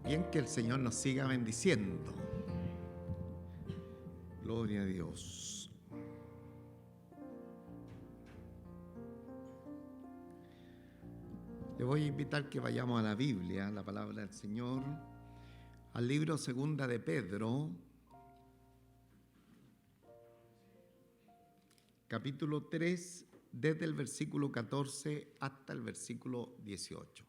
Bien, que el Señor nos siga bendiciendo. Gloria a Dios. Le voy a invitar que vayamos a la Biblia, la palabra del Señor, al libro Segunda de Pedro, capítulo 3, desde el versículo 14 hasta el versículo 18.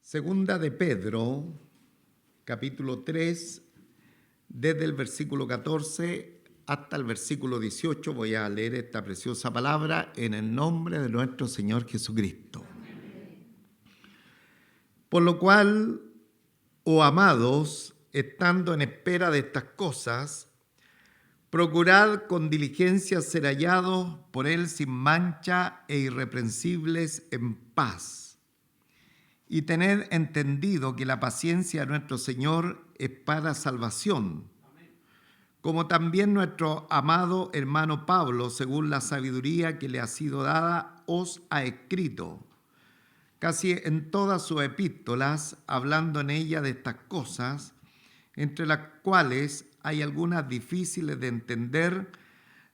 Segunda de Pedro, capítulo 3, desde el versículo 14 hasta el versículo 18, voy a leer esta preciosa palabra en el nombre de nuestro Señor Jesucristo. Por lo cual, oh amados, estando en espera de estas cosas, procurad con diligencia ser hallados por Él sin mancha e irreprensibles en paz. Y tened entendido que la paciencia de nuestro Señor es para salvación, como también nuestro amado hermano Pablo, según la sabiduría que le ha sido dada, os ha escrito, casi en todas sus epístolas, hablando en ella de estas cosas, entre las cuales hay algunas difíciles de entender,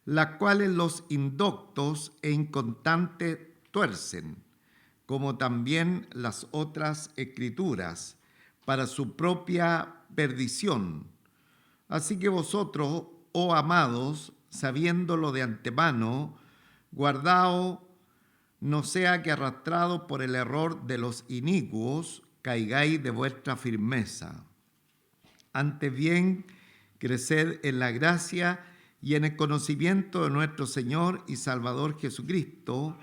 las cuales los indoctos e inconstantes tuercen, como también las otras escrituras, para su propia perdición. Así que vosotros, oh amados, sabiéndolo de antemano, guardaos, no sea que arrastrados por el error de los inicuos, caigáis de vuestra firmeza. Antes bien, creced en la gracia y en el conocimiento de nuestro Señor y Salvador Jesucristo.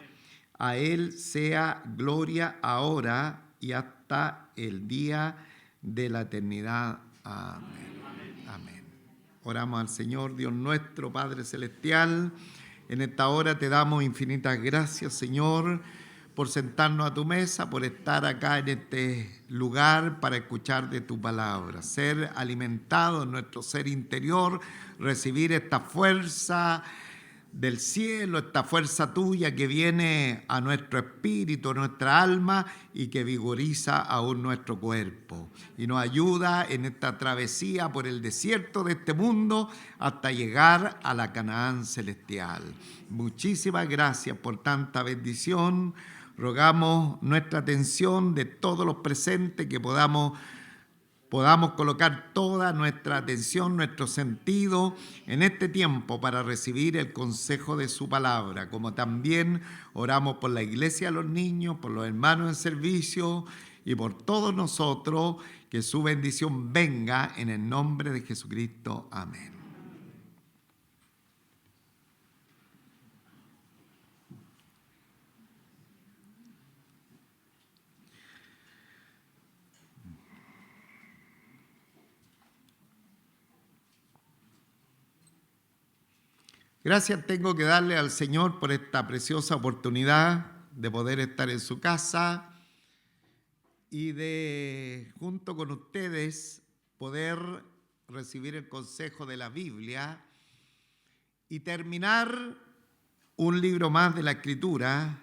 A Él sea gloria ahora y hasta el día de la eternidad. Amén. Amén. Oramos al Señor, Dios nuestro, Padre Celestial. En esta hora te damos infinitas gracias, Señor, por sentarnos a tu mesa, por estar acá en este lugar para escuchar de tu palabra, ser alimentados en nuestro ser interior, recibir esta fuerza del cielo, esta fuerza tuya que viene a nuestro espíritu, a nuestra alma y que vigoriza aún nuestro cuerpo y nos ayuda en esta travesía por el desierto de este mundo hasta llegar a la Canaán celestial. Muchísimas gracias por tanta bendición. Rogamos nuestra atención de todos los presentes, que podamos colocar toda nuestra atención, nuestro sentido en este tiempo para recibir el consejo de su palabra, como también oramos por la iglesia de los niños, por los hermanos en servicio y por todos nosotros, que su bendición venga en el nombre de Jesucristo. Amén. Gracias tengo que darle al Señor por esta preciosa oportunidad de poder estar en su casa y de, junto con ustedes, poder recibir el consejo de la Biblia y terminar un libro más de la Escritura,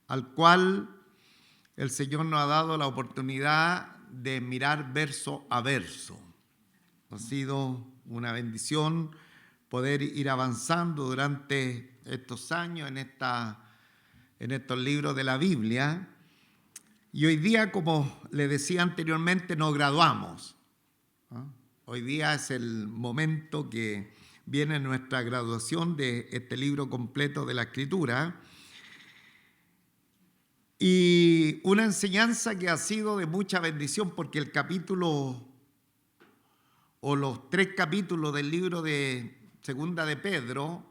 al cual el Señor nos ha dado la oportunidad de mirar verso a verso. Ha sido una bendición poder ir avanzando durante estos años en estos libros de la Biblia. Y hoy día, como le decía anteriormente, nos graduamos. Hoy día es el momento que viene nuestra graduación de este libro completo de la Escritura. Y una enseñanza que ha sido de mucha bendición, porque el capítulo o los 3 capítulos del libro de Segunda de Pedro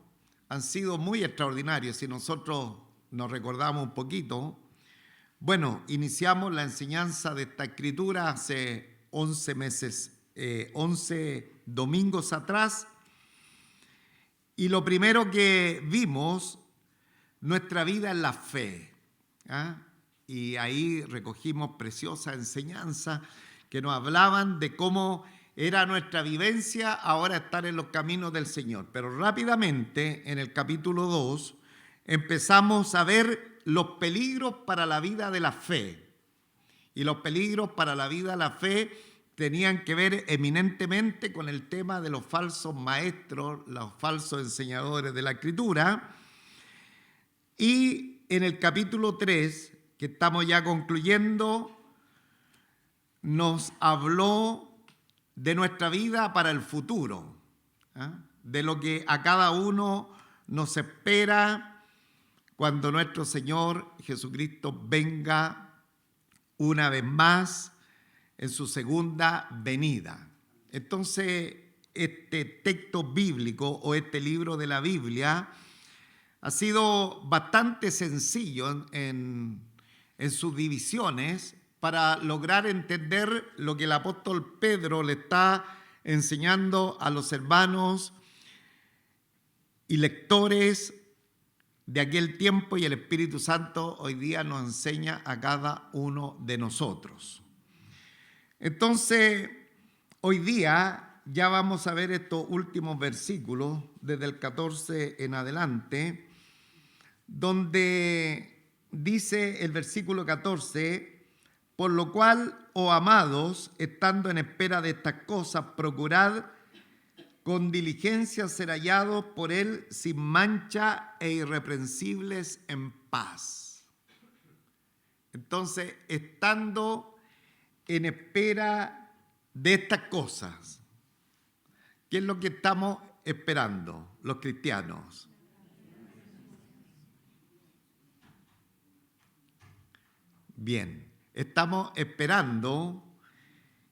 han sido muy extraordinarios. Si nosotros nos recordamos un poquito, Bueno, iniciamos la enseñanza de esta escritura hace 11 meses, 11 domingos atrás. Y lo primero que vimos, nuestra vida en la fe. ¿Ah? Y ahí recogimos preciosa enseñanza que nos hablaban de cómo era nuestra vivencia ahora estar en los caminos del Señor. Pero rápidamente, en el capítulo 2, empezamos a ver los peligros para la vida de la fe. Y los peligros para la vida de la fe tenían que ver eminentemente con el tema de los falsos maestros, los falsos enseñadores de la Escritura. Y en el capítulo 3, que estamos ya concluyendo, nos habló de nuestra vida para el futuro, de lo que a cada uno nos espera cuando nuestro Señor Jesucristo venga una vez más en su segunda venida. Entonces, este texto bíblico o este libro de la Biblia ha sido bastante sencillo en sus divisiones para lograr entender lo que el apóstol Pedro le está enseñando a los hermanos y lectores de aquel tiempo, y el Espíritu Santo hoy día nos enseña a cada uno de nosotros. Entonces, hoy día ya vamos a ver estos últimos versículos, desde el 14 en adelante, donde dice el versículo 14, por lo cual, oh amados, estando en espera de estas cosas, procurad con diligencia ser hallados por Él sin mancha e irreprensibles en paz. Entonces, estando en espera de estas cosas, ¿qué es lo que estamos esperando los cristianos? Bien, estamos esperando,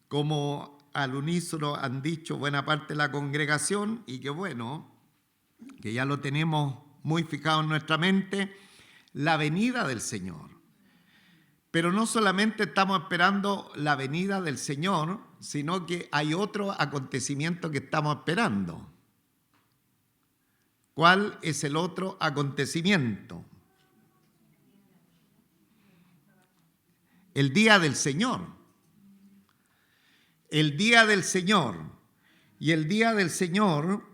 como al unísono han dicho buena parte de la congregación, y que bueno, que ya lo tenemos muy fijado en nuestra mente, la venida del Señor. Pero no solamente estamos esperando la venida del Señor, sino que hay otro acontecimiento que estamos esperando. ¿Cuál es el otro acontecimiento? El día del Señor. El día del Señor. Y el día del Señor,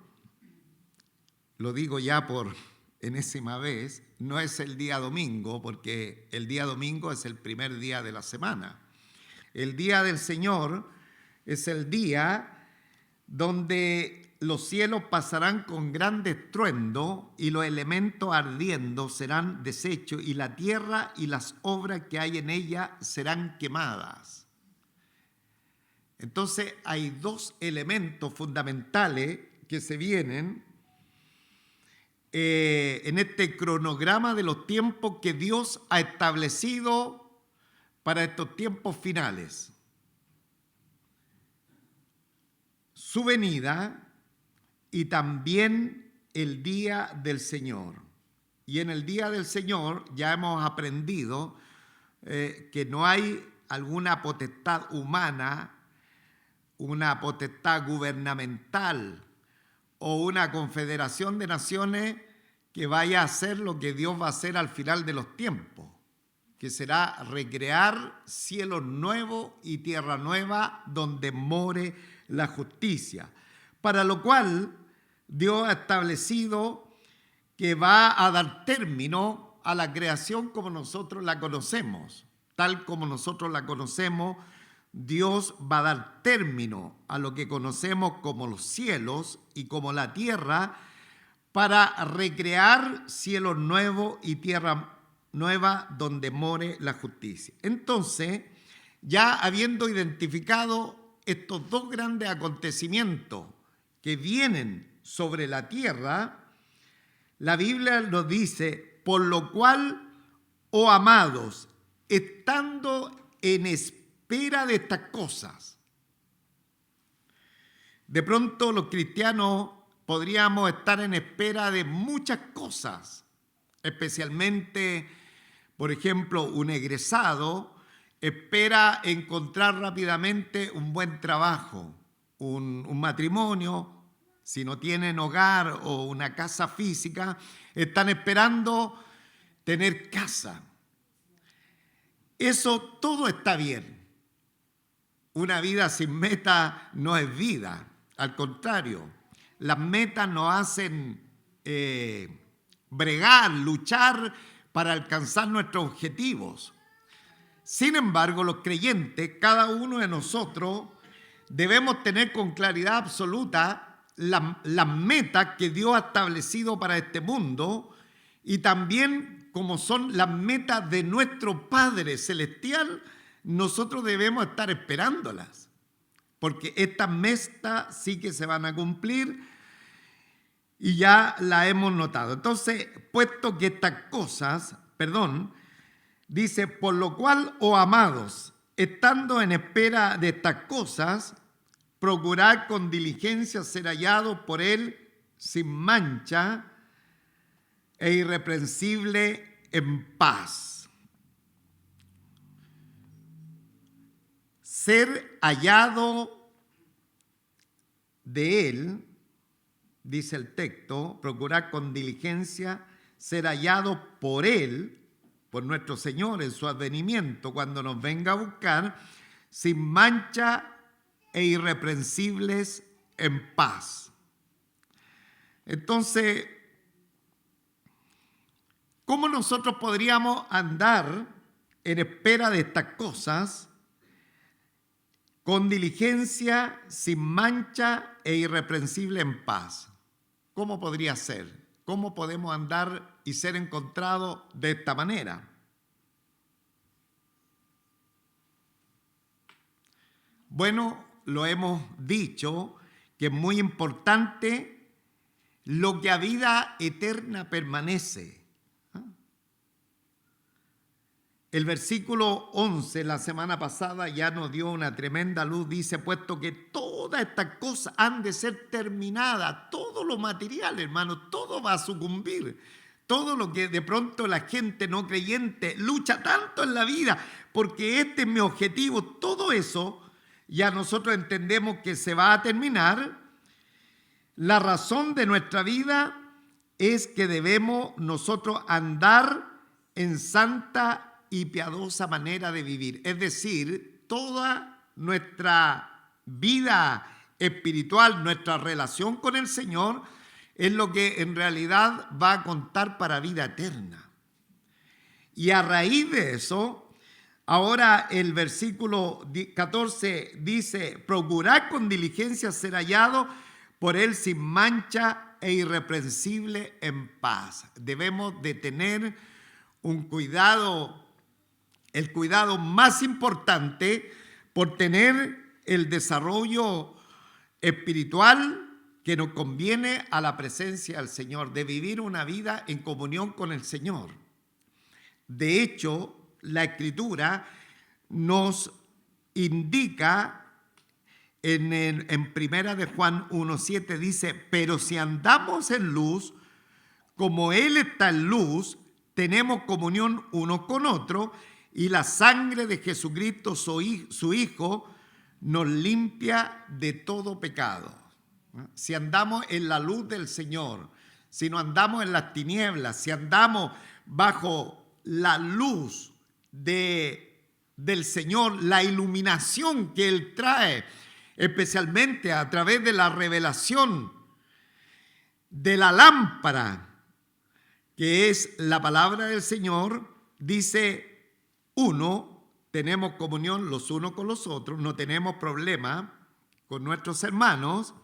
lo digo ya por enésima vez, no es el día domingo, porque el día domingo es el primer día de la semana. El día del Señor es el día donde los cielos pasarán con gran estruendo y los elementos ardiendo serán deshechos y la tierra y las obras que hay en ella serán quemadas. Entonces hay dos elementos fundamentales que se vienen en este cronograma de los tiempos que Dios ha establecido para estos tiempos finales. Su venida y también el día del Señor. Y en el día del Señor ya hemos aprendido que no hay alguna potestad humana, una potestad gubernamental o una confederación de naciones que vaya a hacer lo que Dios va a hacer al final de los tiempos, que será recrear cielos nuevos y tierra nueva donde more la justicia, para lo cual Dios ha establecido que va a dar término a la creación como nosotros la conocemos. Tal como nosotros la conocemos, Dios va a dar término a lo que conocemos como los cielos y como la tierra para recrear cielos nuevos y tierra nueva donde more la justicia. Entonces, ya habiendo identificado estos dos grandes acontecimientos que vienen sobre la tierra, la Biblia nos dice, por lo cual, oh amados, estando en espera de estas cosas. De pronto los cristianos podríamos estar en espera de muchas cosas, especialmente Por ejemplo, un egresado espera encontrar rápidamente un buen trabajo, un matrimonio. Si no tienen hogar o una casa física, están esperando tener casa. Eso todo está bien. Una vida sin meta no es vida. Al contrario, las metas nos hacen bregar, luchar para alcanzar nuestros objetivos. Sin embargo, los creyentes, cada uno de nosotros, debemos tener con claridad absoluta las metas que Dios ha establecido para este mundo y también como son las metas de nuestro Padre Celestial, nosotros debemos estar esperándolas, porque estas metas sí que se van a cumplir y ya las hemos notado. Entonces, puesto que estas cosas, dice, por lo cual, oh amados, estando en espera de estas cosas, procurad con diligencia ser hallados por Él sin mancha e irreprensible en paz. Ser hallado de Él, dice el texto, procurar con diligencia ser hallado por Él, por nuestro Señor en su advenimiento, cuando nos venga a buscar, sin mancha e irreprensibles en paz. Entonces, ¿cómo nosotros podríamos andar en espera de estas cosas con diligencia, sin mancha e irreprensible en paz? ¿Cómo podría ser? ¿Cómo podemos andar y ser encontrados de esta manera? Bueno, lo hemos dicho, que es muy importante lo que a vida eterna permanece. El versículo 11, la semana pasada, ya nos dio una tremenda luz. Dice, puesto que todas estas cosas han de ser terminadas, todo lo material, hermano, todo va a sucumbir. Todo lo que de pronto la gente no creyente lucha tanto en la vida, porque este es mi objetivo, todo eso ya nosotros entendemos que se va a terminar. La razón de nuestra vida es que debemos nosotros andar en santa y piadosa manera de vivir. Es decir, toda nuestra vida espiritual, nuestra relación con el Señor, es lo que en realidad va a contar para vida eterna. Y a raíz de eso, ahora el versículo 14 dice, procurad con diligencia ser hallado por Él sin mancha e irreprensible en paz. Debemos de tener un cuidado, el cuidado más importante por tener el desarrollo espiritual que nos conviene a la presencia del Señor, de vivir una vida en comunión con el Señor. De hecho, la Escritura nos indica en Primera de Juan 1:7 dice, pero si andamos en luz, como Él está en luz, tenemos comunión uno con otro, y la sangre de Jesucristo, su Hijo, nos limpia de todo pecado. Si andamos en la luz del Señor, si no andamos en las tinieblas, si andamos bajo la luz del Señor, la iluminación que Él trae, especialmente a través de la revelación de la lámpara, que es la palabra del Señor, dice, tenemos comunión los unos con los otros, no tenemos problema con nuestros hermanos,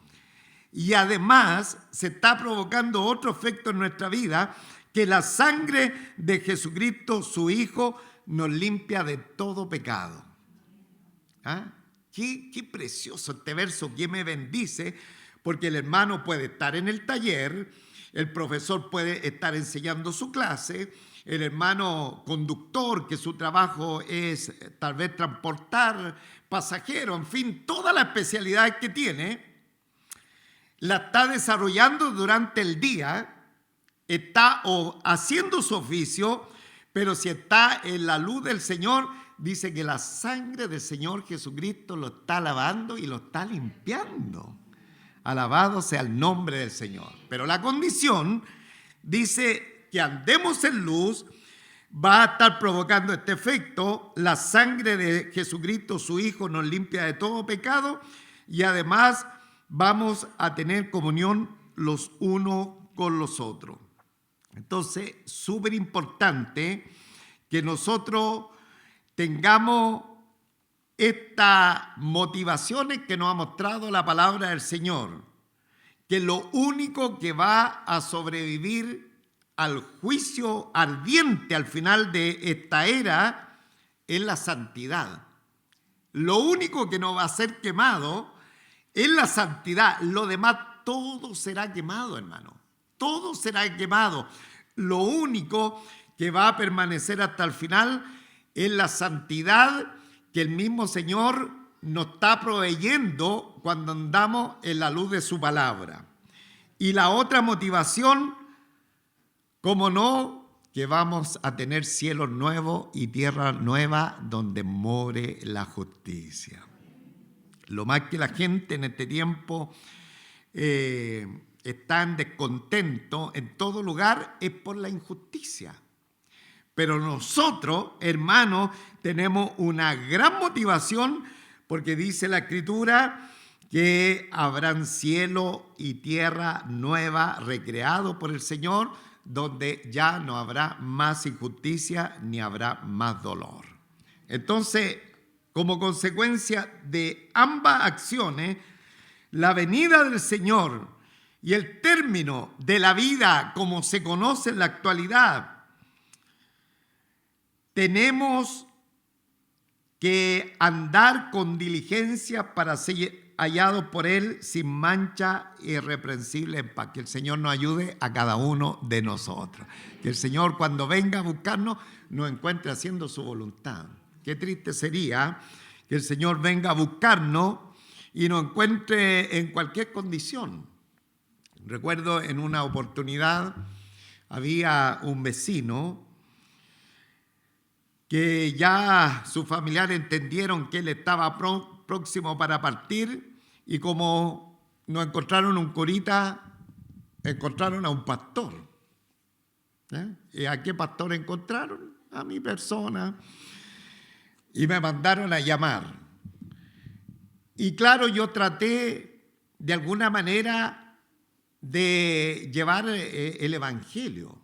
y además se está provocando otro efecto en nuestra vida, que la sangre de Jesucristo, su Hijo, nos limpia de todo pecado. ¿Ah? Qué precioso este verso, que me bendice, porque el hermano puede estar en el taller, el profesor puede estar enseñando su clase, el hermano conductor, que su trabajo es tal vez transportar pasajeros, en fin, todas las especialidades que tiene, la está desarrollando durante el día, está haciendo su oficio, Pero si está en la luz del Señor, dice que la sangre del Señor Jesucristo lo está lavando y lo está limpiando. Alabado sea el nombre del Señor. Pero la condición dice que andemos en luz, va a estar provocando este efecto. La sangre de Jesucristo, su Hijo, nos limpia de todo pecado y además vamos a tener comunión los unos con los otros. Entonces, súper importante que nosotros tengamos estas motivaciones que nos ha mostrado la palabra del Señor, que lo único que va a sobrevivir al juicio ardiente al final de esta era es la santidad. Lo único que no va a ser quemado es la santidad. Lo demás todo será quemado, hermano. Todo será quemado. Lo único que va a permanecer hasta el final es la santidad que el mismo Señor nos está proveyendo cuando andamos en la luz de su palabra. Y la otra motivación, cómo no, que vamos a tener cielos nuevos y tierra nueva donde more la justicia. Lo más que la gente en este tiempo está en descontento en todo lugar es por la injusticia. Pero nosotros, hermanos, tenemos una gran motivación porque dice la Escritura que habrán cielo y tierra nueva recreados por el Señor, donde ya no habrá más injusticia ni habrá más dolor. Entonces, como consecuencia de ambas acciones, la venida del Señor y el término de la vida como se conoce en la actualidad, tenemos que andar con diligencia para ser hallados por Él sin mancha, irreprensible en paz. Que el Señor nos ayude a cada uno de nosotros. Que el Señor, cuando venga a buscarnos, nos encuentre haciendo su voluntad. Qué triste sería que el Señor venga a buscarnos y nos encuentre en cualquier condición. Recuerdo en una oportunidad había un vecino que ya sus familiares entendieron que él estaba próximo para partir y como no encontraron un curita, encontraron a un pastor. ¿Y a qué pastor encontraron? A mi persona. Y me mandaron a llamar. Y claro, yo traté de alguna manera de llevar el evangelio.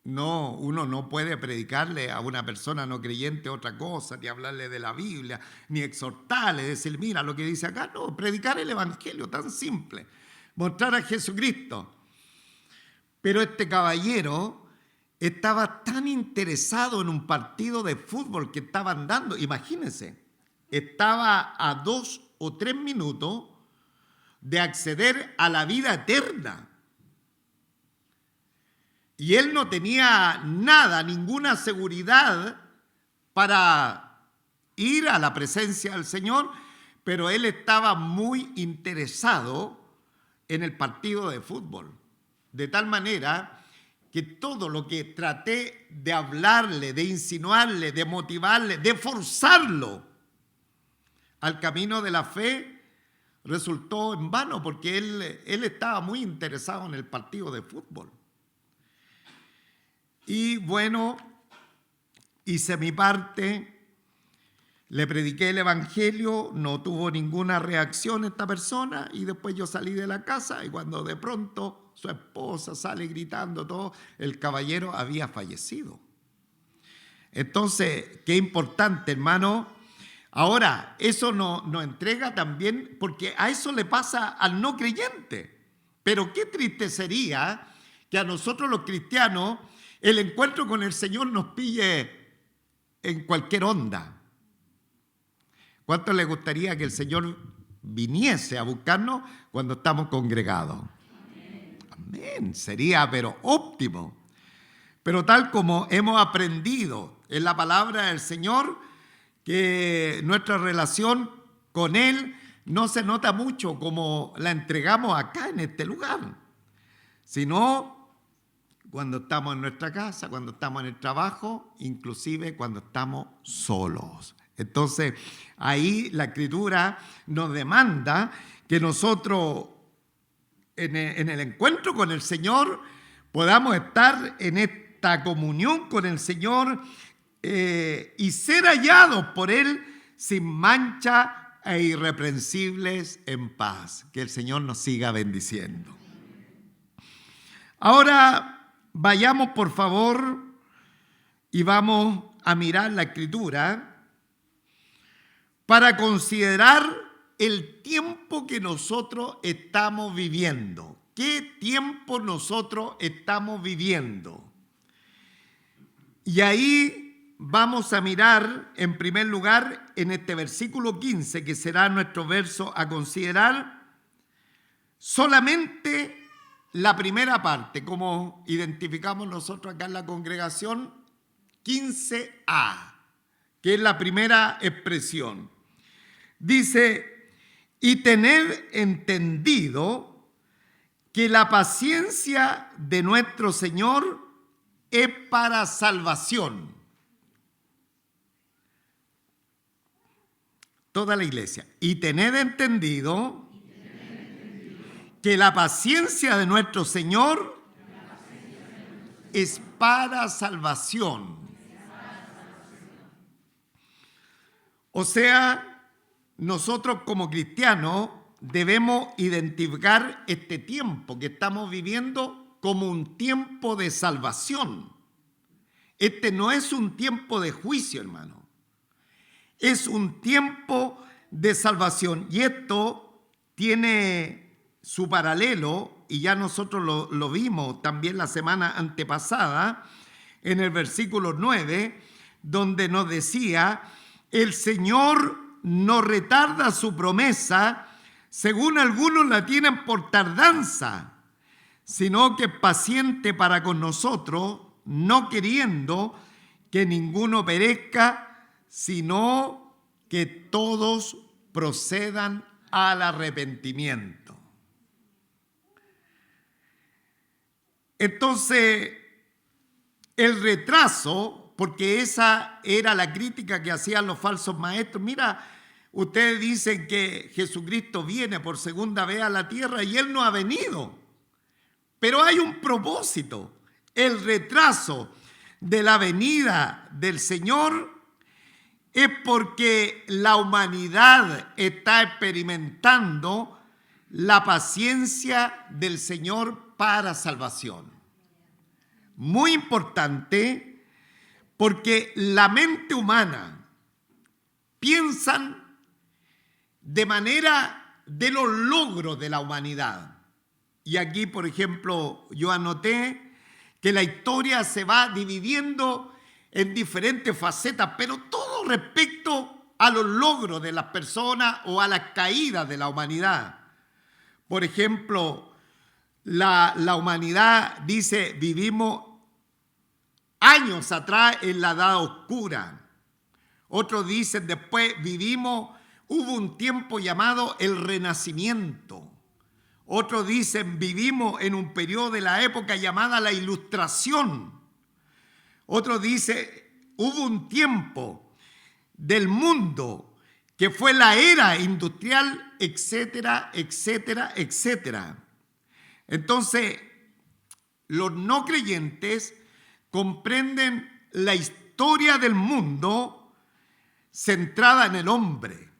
No, uno no puede predicarle a una persona no creyente otra cosa, ni hablarle de la Biblia, ni exhortarle, decir, mira lo que dice acá. No, predicar el evangelio, tan simple. Mostrar a Jesucristo. Pero este caballero estaba tan interesado en un partido de fútbol que estaban dando. Imagínense, estaba a 2 o 3 minutos de acceder a la vida eterna. Y él no tenía nada, ninguna seguridad para ir a la presencia del Señor, pero él estaba muy interesado en el partido de fútbol. De tal manera que todo lo que traté de hablarle, de insinuarle, de motivarle, de forzarlo al camino de la fe, resultó en vano porque él estaba muy interesado en el partido de fútbol. Y bueno, hice mi parte, le prediqué el evangelio, no tuvo ninguna reacción esta persona y después yo salí de la casa y cuando de pronto su esposa sale gritando todo, el caballero había fallecido. Entonces, qué importante, hermano. Ahora, eso nos entrega también, porque a eso le pasa al no creyente. Pero qué triste sería que a nosotros los cristianos el encuentro con el Señor nos pille en cualquier onda. ¿Cuánto le gustaría que el Señor viniese a buscarnos cuando estamos congregados? Amén. Amén. Sería, pero óptimo. Pero tal como hemos aprendido en la palabra del Señor, que nuestra relación con Él no se nota mucho como la entregamos acá en este lugar, sino cuando estamos en nuestra casa, cuando estamos en el trabajo, inclusive cuando estamos solos. Entonces, ahí la Escritura nos demanda que nosotros en el encuentro con el Señor podamos estar en esta comunión con el Señor y ser hallados por Él sin mancha e irreprensibles en paz. Que el Señor nos siga bendiciendo. Ahora vayamos por favor y vamos a mirar la Escritura para considerar el tiempo que nosotros estamos viviendo. ¿Qué tiempo nosotros estamos viviendo? Y ahí vamos a mirar, en primer lugar, en este versículo 15, que será nuestro verso a considerar, solamente la primera parte, como identificamos nosotros acá en la congregación, 15a, que es la primera expresión. Dice: y tened entendido que la paciencia de nuestro Señor es para salvación. Toda la iglesia. Y tened entendido que la paciencia de nuestro Señor es para salvación. O sea, nosotros como cristianos debemos identificar este tiempo que estamos viviendo como un tiempo de salvación. Este no es un tiempo de juicio, hermano. Es un tiempo de salvación. Y esto tiene su paralelo, y ya nosotros lo vimos también la semana antepasada, en el versículo 9, donde nos decía: el Señor no retarda su promesa, según algunos la tienen por tardanza, sino que es paciente para con nosotros, no queriendo que ninguno perezca, sino que todos procedan al arrepentimiento. Entonces, el retraso, porque esa era la crítica que hacían los falsos maestros. Mira, ustedes dicen que Jesucristo viene por segunda vez a la tierra y Él no ha venido. Pero hay un propósito. El retraso de la venida del Señor es porque la humanidad está experimentando la paciencia del Señor para salvación. Muy importante, porque la mente humana piensan de manera de los logros de la humanidad. Y aquí, por ejemplo, yo anoté que la historia se va dividiendo en diferentes facetas, pero todo respecto a los logros de las personas o a las caídas de la humanidad. Por ejemplo, la humanidad dice: vivimos años atrás en la edad oscura. Otros dicen después: hubo un tiempo llamado el Renacimiento. Otros dicen: vivimos en un periodo de la época llamada la Ilustración. Otros dicen: hubo un tiempo del mundo que fue la era industrial, etcétera, etcétera, etcétera. Entonces, los no creyentes comprenden la historia del mundo centrada en el hombre.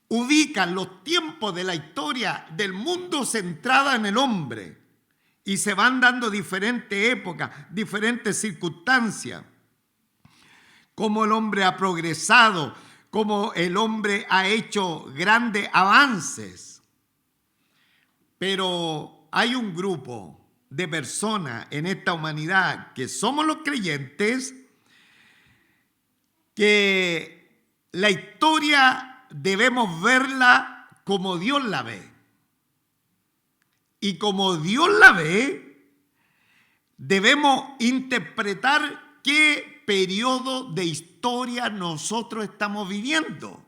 Ubican los tiempos de la historia del mundo centrada en el hombre y se van dando diferentes épocas, diferentes circunstancias. Cómo el hombre ha progresado, cómo el hombre ha hecho grandes avances. Pero hay un grupo de personas en esta humanidad que somos los creyentes, que la historia debemos verla como Dios la ve. Y como Dios la ve, debemos interpretar qué periodo de historia nosotros estamos viviendo.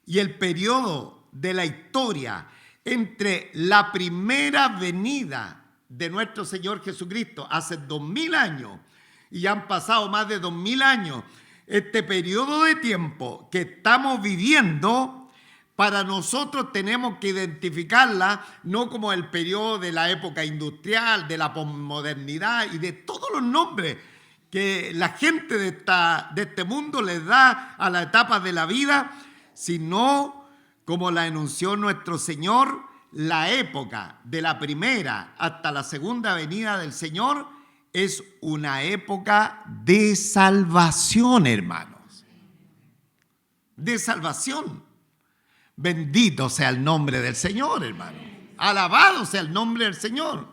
Y el periodo de la historia entre la primera venida de nuestro Señor Jesucristo, hace 2000 años, y han pasado más de 2000 años, este periodo de tiempo que estamos viviendo, para nosotros tenemos que identificarla no como el periodo de la época industrial, de la posmodernidad y de todos los nombres que la gente de este mundo les da a las etapas de la vida, sino como la enunció nuestro Señor, la época de la primera hasta la segunda venida del Señor es una época de salvación, hermanos. De salvación. Bendito sea el nombre del Señor, hermano. Alabado sea el nombre del Señor.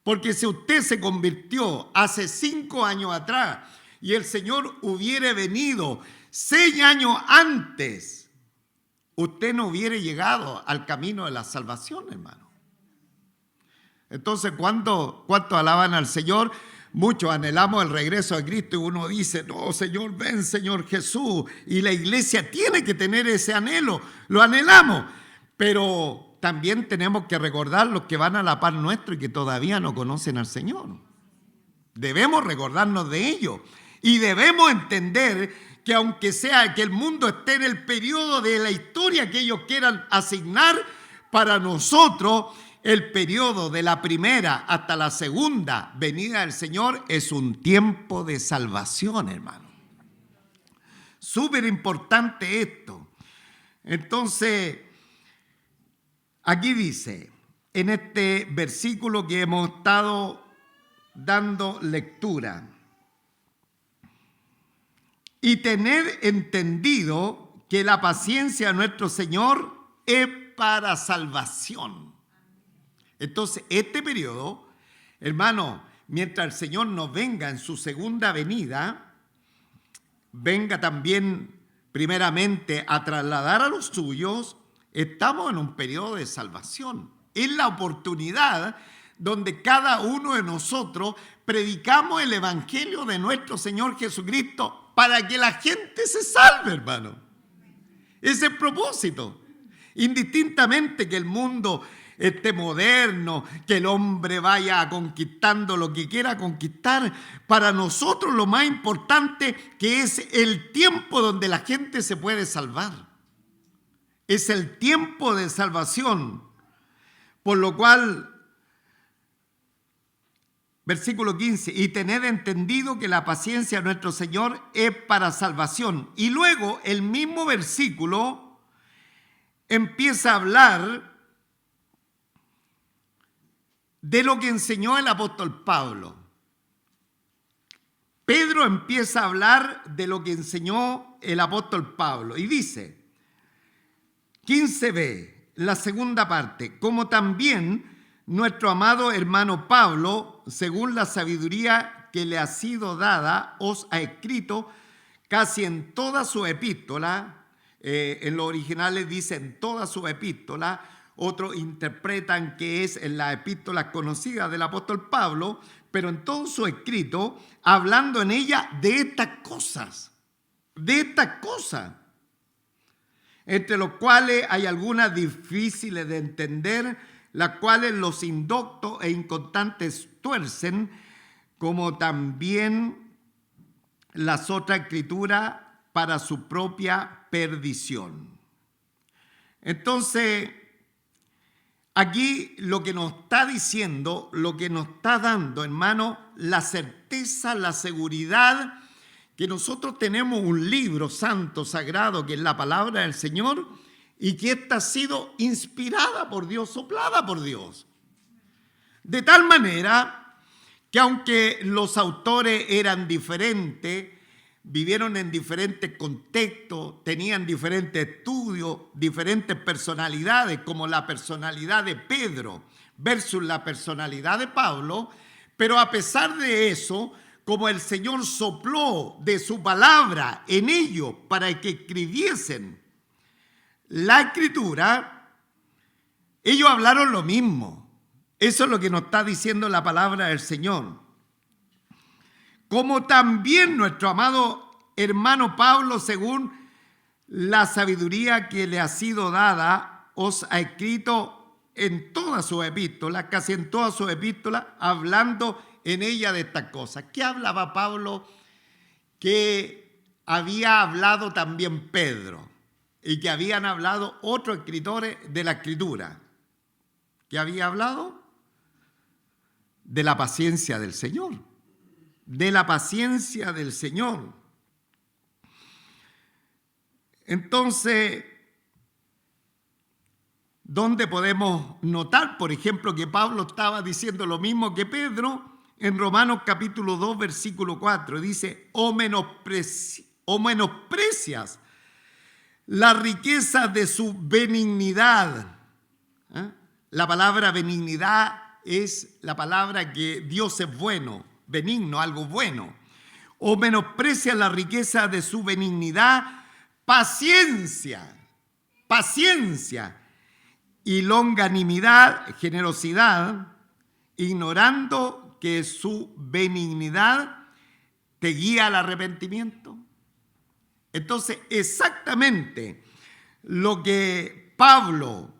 Porque si usted se convirtió hace 5 años atrás y el Señor hubiera venido 6 años antes, usted no hubiera llegado al camino de la salvación, hermano. Entonces, ¿cuánto alaban al Señor? Muchos anhelamos el regreso a Cristo y uno dice, no, Señor, ven, Señor Jesús. Y la iglesia tiene que tener ese anhelo, lo anhelamos. Pero también tenemos que recordar los que van a la par nuestro y que todavía no conocen al Señor. Debemos recordarnos de ello y debemos entender que aunque sea que el mundo esté en el periodo de la historia que ellos quieran asignar, para nosotros el periodo de la primera hasta la segunda venida del Señor es un tiempo de salvación, hermano. Súper importante esto. Entonces, aquí dice, en este versículo que hemos estado dando lectura, y tened entendido que la paciencia de nuestro Señor es para salvación. Entonces, este periodo, hermano, mientras el Señor nos venga en su segunda venida, venga también primeramente a trasladar a los suyos, estamos en un periodo de salvación. Es la oportunidad donde cada uno de nosotros predicamos el evangelio de nuestro Señor Jesucristo para que la gente se salve, hermano. Ese es el propósito. Indistintamente que el mundo esté moderno, que el hombre vaya conquistando lo que quiera conquistar, para nosotros lo más importante que es el tiempo donde la gente se puede salvar. Es el tiempo de salvación, por lo cual, versículo 15, y tened entendido que la paciencia de nuestro Señor es para salvación. Y luego el mismo versículo empieza a hablar de lo que enseñó el apóstol Pablo. Pedro empieza a hablar de lo que enseñó el apóstol Pablo y dice, 15b, la segunda parte, como también nuestro amado hermano Pablo, según la sabiduría que le ha sido dada, os ha escrito casi en toda su epístola. En los originales dice en toda su epístola, otros interpretan que es en la epístola conocida del apóstol Pablo, pero en todo su escrito, hablando en ella de estas cosas, entre los cuales hay algunas difíciles de entender, las cuales los indoctos e inconstantes tuercen, como también las otras escrituras para su propia perdición. Entonces, aquí lo que nos está diciendo, lo que nos está dando, hermano, la certeza, la seguridad, que nosotros tenemos un libro santo, sagrado, que es la palabra del Señor, y que esta ha sido inspirada por Dios, soplada por Dios. De tal manera que aunque los autores eran diferentes, vivieron en diferentes contextos, tenían diferentes estudios, diferentes personalidades, como la personalidad de Pedro versus la personalidad de Pablo, pero a pesar de eso, como el Señor sopló de su palabra en ellos para que escribiesen la escritura, ellos hablaron lo mismo. Eso es lo que nos está diciendo la palabra del Señor. Como también nuestro amado hermano Pablo, según la sabiduría que le ha sido dada, os ha escrito en todas sus epístolas, casi en todas sus epístolas, hablando en ella de estas cosas. ¿Qué hablaba Pablo? Que había hablado también Pedro y que habían hablado otros escritores de la Escritura. ¿Qué había hablado? De la paciencia del Señor. De la paciencia del Señor. Entonces, ¿dónde podemos notar, por ejemplo, que Pablo estaba diciendo lo mismo que Pedro? En Romanos capítulo 2, versículo 4, dice, o menosprecias la riqueza de su benignidad. La palabra benignidad es la palabra que Dios es bueno, benigno, algo bueno. O menosprecias la riqueza de su benignidad, paciencia y longanimidad, generosidad, ignorando que su benignidad te guía al arrepentimiento. Entonces, exactamente lo que Pablo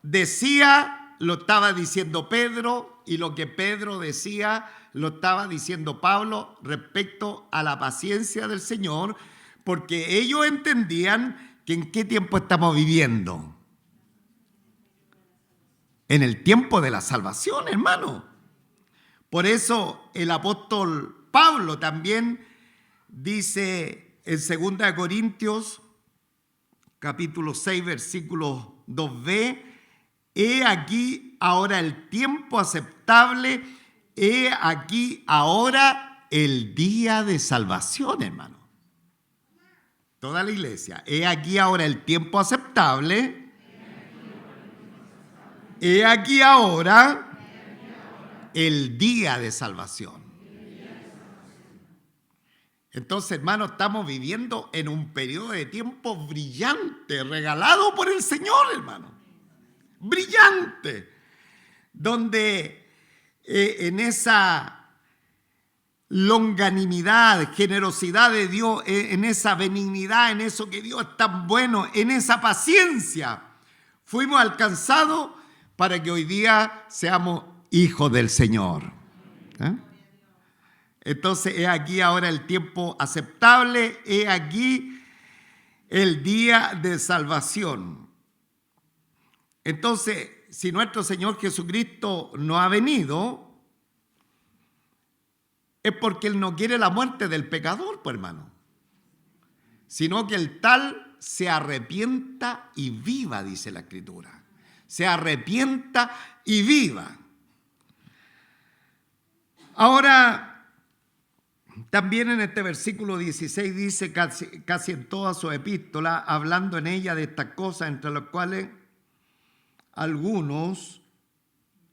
decía, lo estaba diciendo Pedro, y lo que Pedro decía, lo estaba diciendo Pablo respecto a la paciencia del Señor, porque ellos entendían que en qué tiempo estamos viviendo. En el tiempo de la salvación, hermano. Por eso el apóstol Pablo también dice en 2 Corintios, capítulo 6, versículo 2b, he aquí ahora el tiempo aceptable, he aquí ahora el día de salvación, hermano. Toda la iglesia, he aquí ahora el tiempo aceptable, he aquí ahora el día de salvación. Entonces, hermano, estamos viviendo en un periodo de tiempo brillante, regalado por el Señor, hermano. Brillante. Donde en esa longanimidad, generosidad de Dios, en esa benignidad, en eso que Dios es tan bueno, en esa paciencia, fuimos alcanzados para que hoy día seamos hijos del Señor. Entonces, he aquí ahora el tiempo aceptable, he aquí el día de salvación. Entonces, si nuestro Señor Jesucristo no ha venido, es porque Él no quiere la muerte del pecador, pues, hermano, sino que el tal se arrepienta y viva, dice la Escritura. Se arrepienta y viva. Ahora, también en este versículo 16 dice casi en toda su epístola, hablando en ella de estas cosas, entre las cuales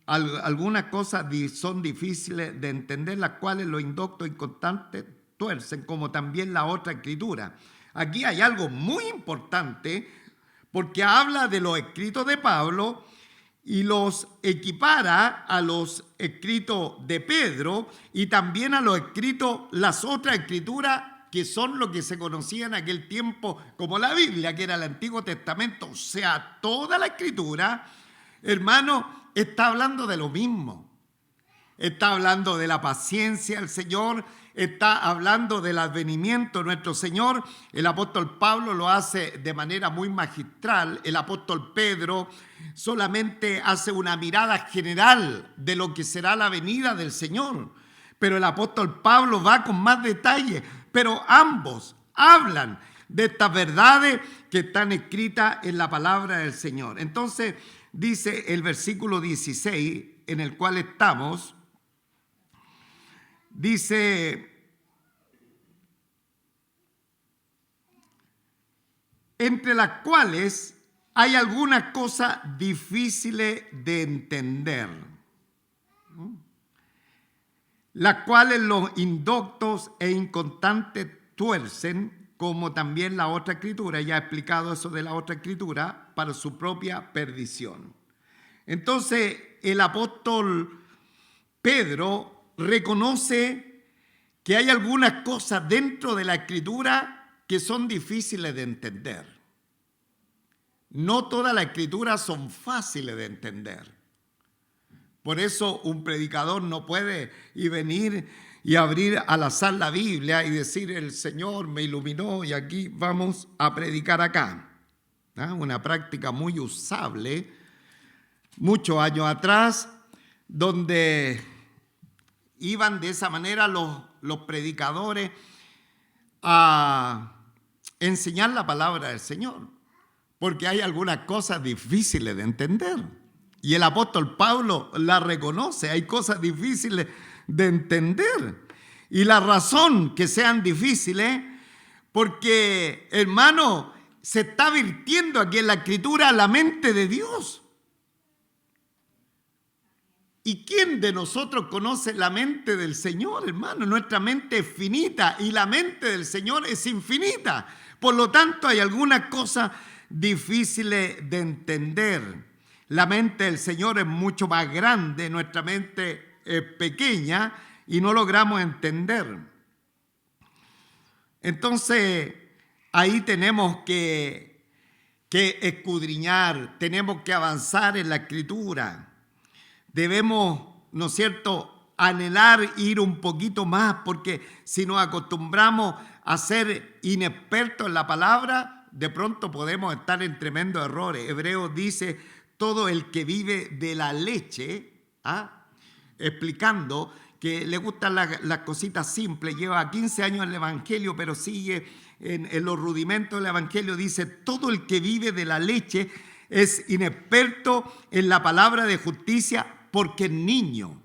algunas cosas son difíciles de entender, las cuales los indoctos inconstantes tuercen, como también la otra escritura. Aquí hay algo muy importante, porque habla de los escritos de Pablo y los equipara a los escritos de Pedro y también a los escritos, las otras escrituras que son lo que se conocía en aquel tiempo como la Biblia, que era el Antiguo Testamento. O sea, toda la escritura, hermano, está hablando de lo mismo. Está hablando de la paciencia del Señor, está hablando del advenimiento de nuestro Señor. El apóstol Pablo lo hace de manera muy magistral. El apóstol Pedro solamente hace una mirada general de lo que será la venida del Señor. Pero el apóstol Pablo va con más detalle. Pero ambos hablan de estas verdades que están escritas en la palabra del Señor. Entonces, dice el versículo 16, en el cual estamos, dice: entre las cuales hay algunas cosas difíciles de entender, las cuales los indoctos e inconstantes tuercen, como también la otra escritura. Ya he explicado eso de la otra escritura, para su propia perdición. Entonces, el apóstol Pedro reconoce que hay algunas cosas dentro de la escritura que son difíciles de entender. No todas las escrituras son fáciles de entender. Por eso un predicador no puede venir y abrir al azar la Biblia y decir: el Señor me iluminó y aquí vamos a predicar acá. Una práctica muy usable muchos años atrás, donde iban de esa manera los predicadores a enseñar la palabra del Señor, porque hay algunas cosas difíciles de entender. Y el apóstol Pablo la reconoce, hay cosas difíciles de entender. Y la razón que sean difíciles, porque, hermano, se está virtiendo aquí en la Escritura la mente de Dios. ¿Y quién de nosotros conoce la mente del Señor, hermano? Nuestra mente es finita y la mente del Señor es infinita. Por lo tanto, hay algunas cosas difíciles de entender. La mente del Señor es mucho más grande, nuestra mente es pequeña y no logramos entender. Entonces, ahí tenemos que escudriñar, tenemos que avanzar en la Escritura. Debemos, ¿no es cierto?, anhelar ir un poquito más, porque si nos acostumbramos a ser inexpertos en la palabra, de pronto podemos estar en tremendos errores. Hebreos dice: todo el que vive de la leche, explicando que le gustan las cositas simples, lleva 15 años en el Evangelio, pero sigue en los rudimentos del Evangelio. Dice: todo el que vive de la leche es inexperto en la palabra de justicia, porque es niño.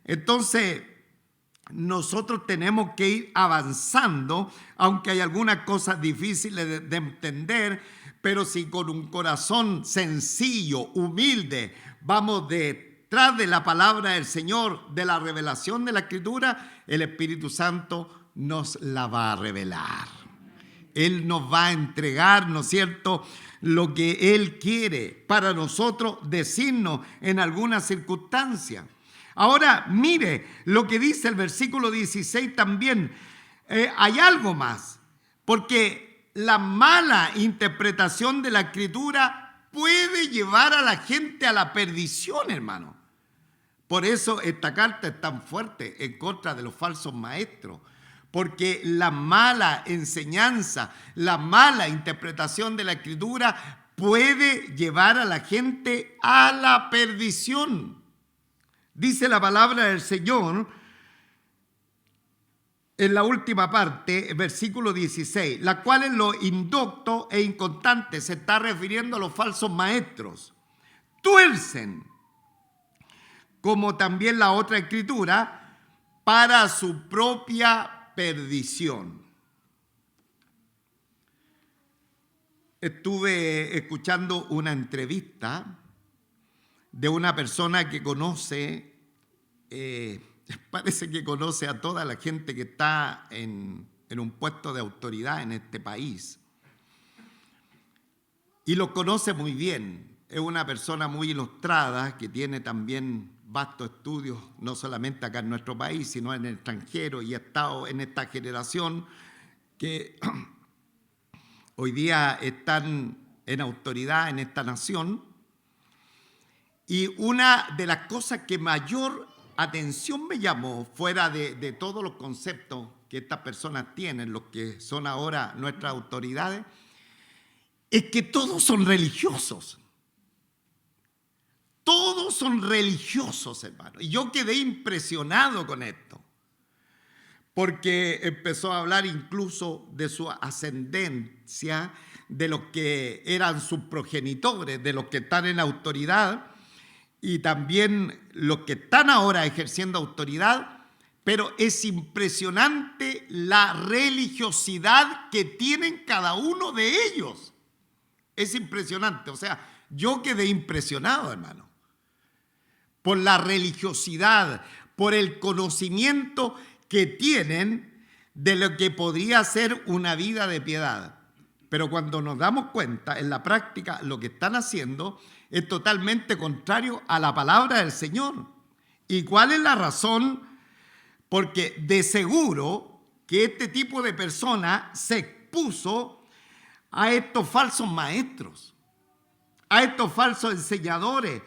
Entonces, nosotros tenemos que ir avanzando, aunque hay algunas cosas difíciles de entender, pero si con un corazón sencillo, humilde, vamos detrás de la palabra del Señor, de la revelación de la Escritura, el Espíritu Santo nos la va a revelar. Él nos va a entregar, ¿no es cierto?, lo que Él quiere para nosotros decirnos en alguna circunstancia. Ahora, mire lo que dice el versículo 16 también. Hay algo más, porque la mala interpretación de la Escritura puede llevar a la gente a la perdición, hermano. Por eso esta carta es tan fuerte en contra de los falsos maestros, porque la mala enseñanza, la mala interpretación de la Escritura puede llevar a la gente a la perdición. Dice la palabra del Señor en la última parte, versículo 16, las cuales los indoctos e inconstantes, se está refiriendo a los falsos maestros, tuercen, como también la otra escritura, para su propia perdición. Estuve escuchando una entrevista de una persona que conoce, parece que conoce a toda la gente que está en un puesto de autoridad en este país. Y lo conoce muy bien. Es una persona muy ilustrada que tiene también vastos estudios, no solamente acá en nuestro país, sino en el extranjero, y ha estado en esta generación que hoy día están en autoridad en esta nación. Y una de las cosas que mayor atención me llamó, fuera de todos los conceptos que estas personas tienen, los que son ahora nuestras autoridades, es que todos son religiosos. Todos son religiosos, hermano. Y yo quedé impresionado con esto, porque empezó a hablar incluso de su ascendencia, de los que eran sus progenitores, de los que están en autoridad, y también los que están ahora ejerciendo autoridad. Pero es impresionante la religiosidad que tienen cada uno de ellos. Es impresionante. O sea, yo quedé impresionado, hermano, por la religiosidad, por el conocimiento que tienen de lo que podría ser una vida de piedad. Pero cuando nos damos cuenta, en la práctica, lo que están haciendo es totalmente contrario a la palabra del Señor. ¿Y cuál es la razón? Porque de seguro que este tipo de persona se expuso a estos falsos maestros, a estos falsos enseñadores,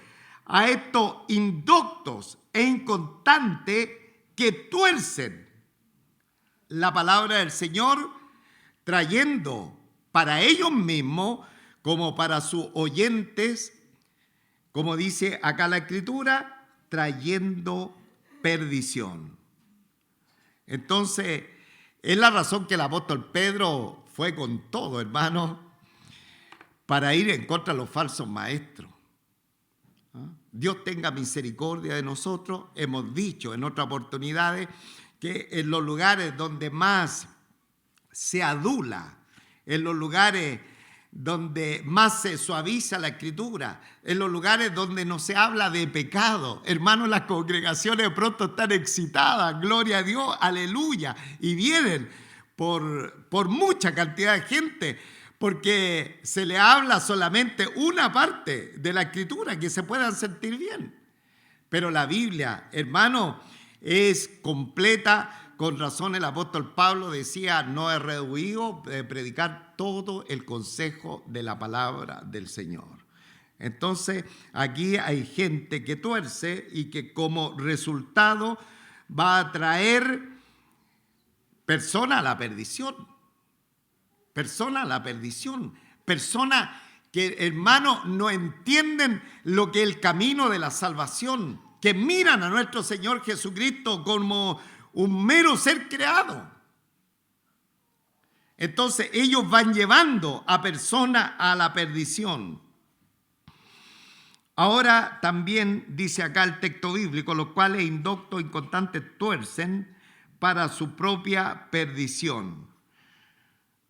a estos indoctos e inconstantes que tuercen la palabra del Señor, trayendo para ellos mismos como para sus oyentes, como dice acá la Escritura, trayendo perdición. Entonces, es la razón que el apóstol Pedro fue con todo, hermano, para ir en contra de los falsos maestros. Dios tenga misericordia de nosotros. Hemos dicho en otras oportunidades que en los lugares donde más se adula, en los lugares donde más se suaviza la Escritura, en los lugares donde no se habla de pecado, hermanos, las congregaciones de pronto están excitadas, gloria a Dios, aleluya, y vienen por mucha cantidad de gente, porque se le habla solamente una parte de la Escritura, que se puedan sentir bien. Pero la Biblia, hermano, es completa. Con razón el apóstol Pablo decía: no he rehuido de predicar todo el consejo de la palabra del Señor. Entonces, aquí hay gente que tuerce y que como resultado va a traer personas a la perdición. Personas a la perdición. Personas que, hermanos, no entienden lo que es el camino de la salvación, que miran a nuestro Señor Jesucristo como un mero ser creado. Entonces ellos van llevando a personas a la perdición. Ahora también dice acá el texto bíblico: los cuales indoctos inconstantes tuercen para su propia perdición.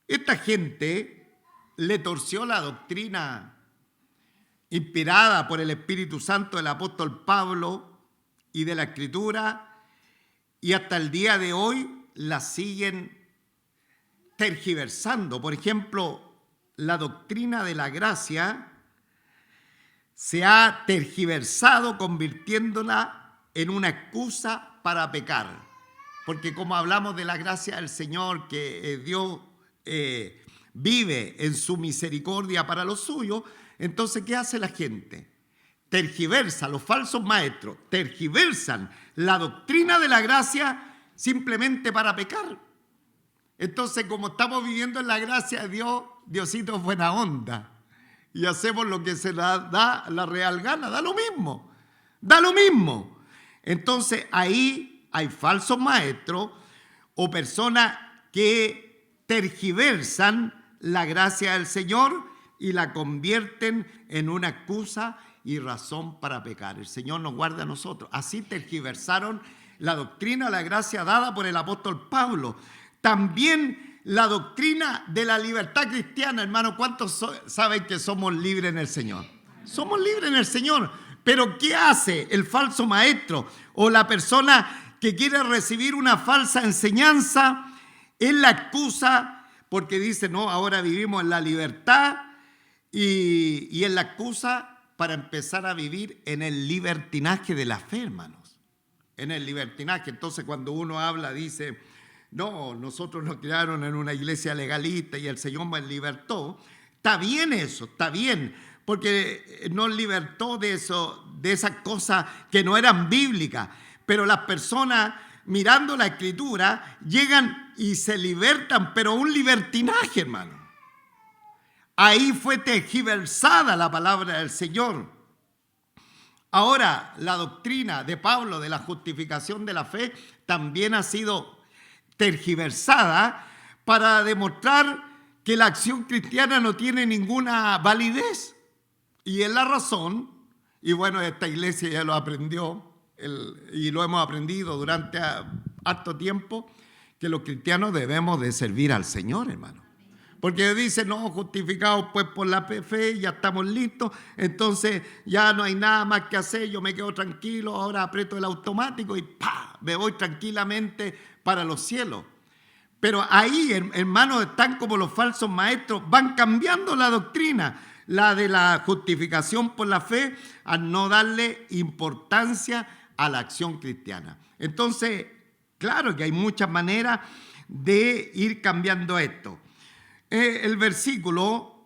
Esta gente le torció la doctrina inspirada por el Espíritu Santo del apóstol Pablo y de la Escritura, y hasta el día de hoy la siguen tergiversando. Por ejemplo, la doctrina de la gracia se ha tergiversado, convirtiéndola en una excusa para pecar. Porque como hablamos de la gracia del Señor, que Dios vive en su misericordia para los suyos, entonces, ¿qué hace la gente? Tergiversa, los falsos maestros tergiversan la doctrina de la gracia simplemente para pecar. Entonces, como estamos viviendo en la gracia de Dios, Diosito es buena onda y hacemos lo que se nos da la real gana, da lo mismo, da lo mismo. Entonces, ahí hay falsos maestros o personas que tergiversan la gracia del Señor y la convierten en una excusa y razón para pecar. El Señor nos guarde a nosotros. Así tergiversaron la doctrina de la gracia dada por el apóstol Pablo. También la doctrina de la libertad cristiana. Hermano, ¿cuántos saben que somos libres en el Señor? Somos libres en el Señor. Pero ¿qué hace el falso maestro o la persona que quiere recibir una falsa enseñanza? Es la excusa, porque dice: no, ahora vivimos en la libertad, y es la excusa para empezar a vivir en el libertinaje de la fe, hermanos. En el libertinaje. Entonces, cuando uno habla, dice: no, nosotros nos criaron en una iglesia legalista y el Señor nos libertó. Está bien eso, está bien, porque nos libertó de esas cosas que no eran bíblicas. Pero las personas, mirando la Escritura, llegan y se libertan, pero un libertinaje, hermano. Ahí fue tergiversada la palabra del Señor. Ahora, la doctrina de Pablo de la justificación de la fe también ha sido tergiversada para demostrar que la acción cristiana no tiene ninguna validez. Y es la razón, y bueno, esta iglesia ya lo aprendió, y lo hemos aprendido durante harto tiempo, que los cristianos debemos de servir al Señor, hermano. Porque dice: no, justificados pues por la fe, ya estamos listos, entonces ya no hay nada más que hacer, yo me quedo tranquilo, ahora aprieto el automático y ¡pah!, me voy tranquilamente para los cielos. Pero ahí, hermanos, están como los falsos maestros, van cambiando la doctrina, la de la justificación por la fe, al no darle importancia a la acción cristiana. Entonces, claro que hay muchas maneras de ir cambiando esto. El versículo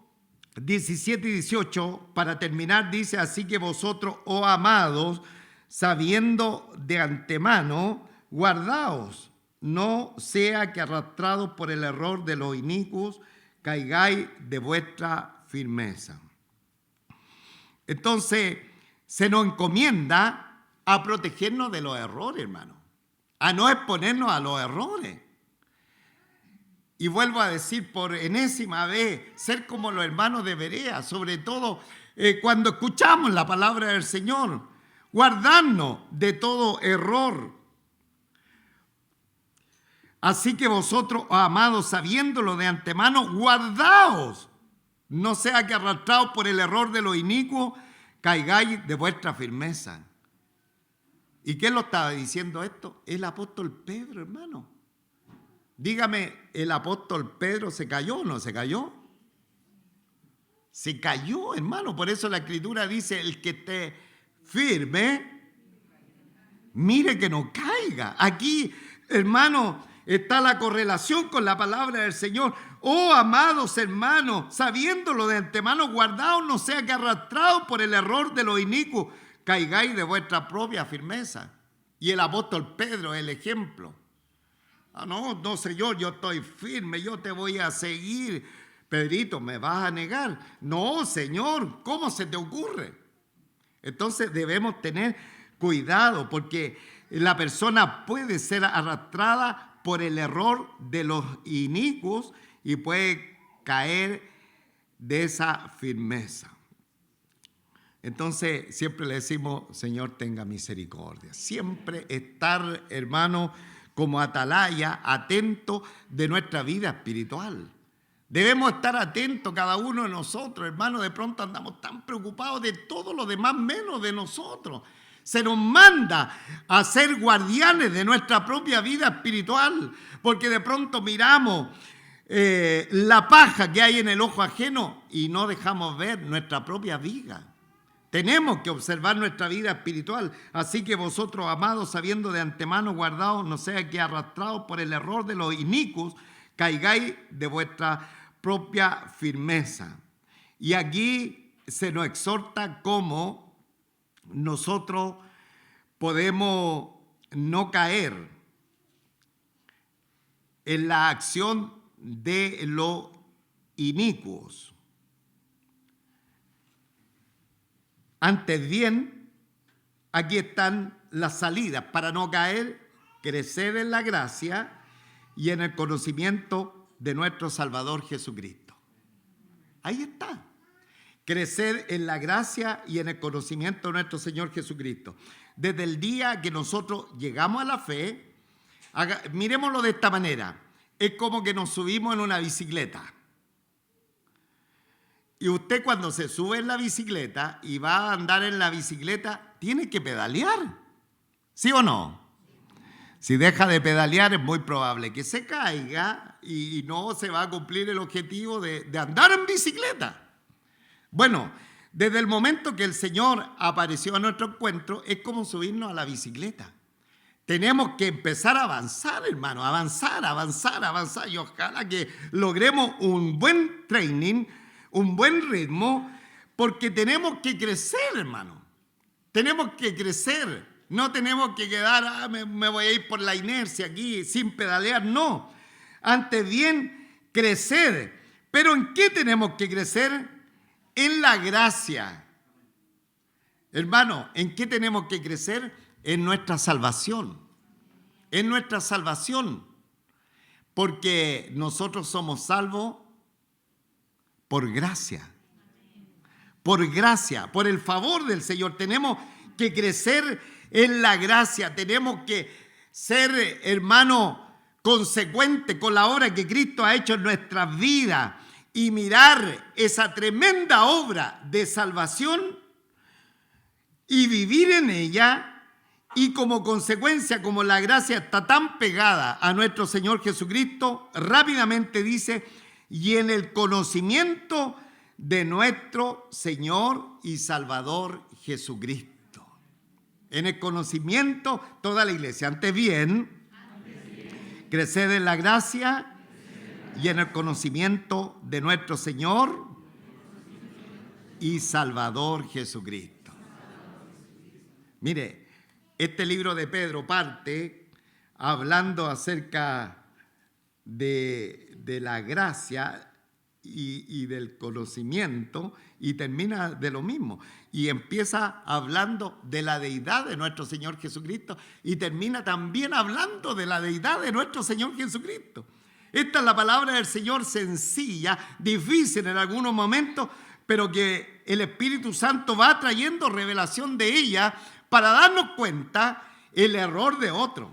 17 y 18, para terminar, dice: así que vosotros, oh amados, sabiendo de antemano, guardaos, no sea que arrastrados por el error de los inicuos, caigáis de vuestra firmeza. Entonces, se nos encomienda a protegernos de los errores, hermano, a no exponernos a los errores. Y vuelvo a decir por enésima vez, ser como los hermanos de Berea, sobre todo cuando escuchamos la palabra del Señor, guardarnos de todo error. Así que vosotros, oh amados, sabiéndolo de antemano, guardaos, no sea que arrastrados por el error de los inicuos, caigáis de vuestra firmeza. ¿Y quién lo estaba diciendo esto? El apóstol Pedro, hermano. Dígame, ¿el apóstol Pedro se cayó o no se cayó? Se cayó, hermano. Por eso la Escritura dice: el que esté firme, mire que no caiga. Aquí, hermano, está la correlación con la palabra del Señor. Oh, amados hermanos, sabiéndolo de antemano, guardaos, no sea que arrastrados por el error de los inicuos, caigáis de vuestra propia firmeza. Y el apóstol Pedro es el ejemplo. No, Señor, yo estoy firme, yo te voy a seguir. Pedrito, ¿me vas a negar? No, Señor, ¿cómo se te ocurre? Entonces debemos tener cuidado, porque la persona puede ser arrastrada por el error de los inicuos y puede caer de esa firmeza. Entonces siempre le decimos: Señor, tenga misericordia. Siempre estar, hermano, como atalaya, atento de nuestra vida espiritual. Debemos estar atentos cada uno de nosotros, hermano. De pronto andamos tan preocupados de todo lo demás menos de nosotros. Se nos manda a ser guardianes de nuestra propia vida espiritual, porque de pronto miramos la paja que hay en el ojo ajeno y no dejamos ver nuestra propia viga. Tenemos que observar nuestra vida espiritual. Así que vosotros, amados, sabiendo de antemano, guardaos, no sea que arrastrados por el error de los inicuos, caigáis de vuestra propia firmeza. Y aquí se nos exhorta cómo nosotros podemos no caer en la acción de los inicuos. Antes bien, aquí están las salidas para no caer: crecer en la gracia y en el conocimiento de nuestro Salvador Jesucristo. Ahí está. Crecer en la gracia y en el conocimiento de nuestro Señor Jesucristo. Desde el día que nosotros llegamos a la fe, miremoslo de esta manera. Es como que nos subimos en una bicicleta. Y usted, cuando se sube en la bicicleta y va a andar en la bicicleta, tiene que pedalear. ¿Sí o no? Si deja de pedalear, es muy probable que se caiga y no se va a cumplir el objetivo de andar en bicicleta. Bueno, desde el momento que el Señor apareció a nuestro encuentro, es como subirnos a la bicicleta. Tenemos que empezar a avanzar, hermano, avanzar. Y ojalá que logremos un buen training, un buen ritmo, porque tenemos que crecer, hermano. Tenemos que crecer. No tenemos que quedar, me voy a ir por la inercia aquí sin pedalear. No. Antes bien, crecer. ¿Pero en qué tenemos que crecer? En la gracia. Hermano, ¿en qué tenemos que crecer? En nuestra salvación. En nuestra salvación. Porque nosotros somos salvos por gracia. Por gracia, por el favor del Señor. Tenemos que crecer en la gracia. Tenemos que ser, hermano, consecuente con la obra que Cristo ha hecho en nuestras vidas y mirar esa tremenda obra de salvación y vivir en ella. Y como consecuencia, como la gracia está tan pegada a nuestro Señor Jesucristo, rápidamente dice: y en el conocimiento de nuestro Señor y Salvador Jesucristo. En el conocimiento, toda la iglesia. Antes bien, crecer en la gracia y en el conocimiento de nuestro Señor y Salvador Jesucristo. Mire, este libro de Pedro parte hablando acerca de la gracia y del conocimiento, y termina de lo mismo. Y empieza hablando de la deidad de nuestro Señor Jesucristo y termina también hablando de la deidad de nuestro Señor Jesucristo. Esta es la palabra del Señor, sencilla, difícil en algunos momentos, pero que el Espíritu Santo va trayendo revelación de ella para darnos cuenta el error de otro,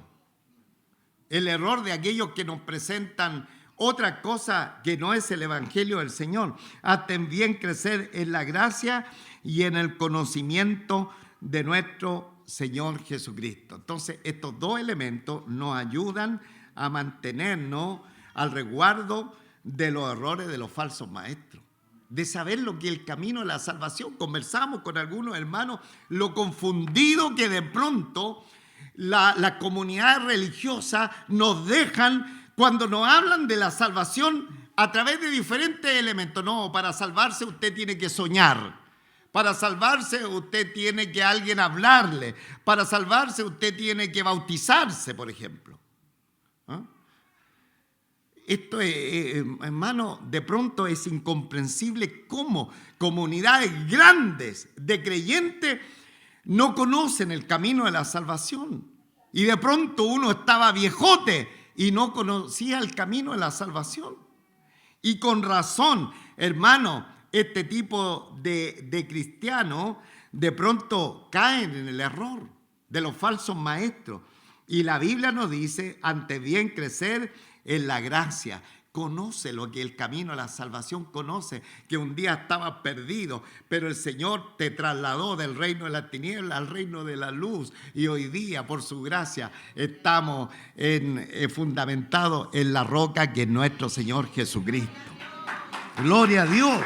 el error de aquellos que nos presentan otra cosa que no es el Evangelio del Señor. Hacen bien crecer en la gracia y en el conocimiento de nuestro Señor Jesucristo. Entonces, estos dos elementos nos ayudan a mantenernos al resguardo de los errores de los falsos maestros, de saber lo que es el camino de la salvación. Conversamos con algunos hermanos lo confundido que de pronto la comunidad religiosa nos dejan cuando nos hablan de la salvación a través de diferentes elementos. No, para salvarse usted tiene que soñar. Para salvarse usted tiene que alguien hablarle. Para salvarse usted tiene que bautizarse, por ejemplo. ¿Ah? Esto es, hermano, de pronto es incomprensible cómo comunidades grandes de creyentes no conocen el camino de la salvación. Y de pronto uno estaba viejote y no conocía el camino de la salvación. Y con razón, hermano, este tipo de cristianos de pronto caen en el error de los falsos maestros. Y la Biblia nos dice, antes bien crecer en la gracia. Conoce lo que es el camino a la salvación, conoce que un día estabas perdido, pero el Señor te trasladó del reino de la tiniebla al reino de la luz, y hoy día por su gracia estamos fundamentados en la roca que es nuestro Señor Jesucristo. Gloria a Dios.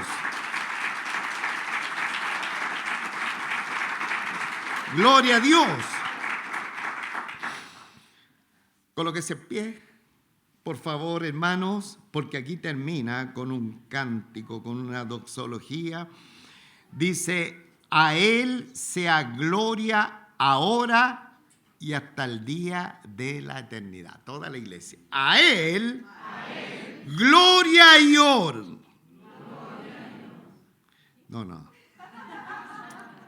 Gloria a Dios. Colóquese en pie, por favor, hermanos, porque aquí termina con un cántico, con una doxología. Dice, a Él sea gloria ahora y hasta el día de la eternidad. Toda la iglesia. A Él, gloria y honor. No.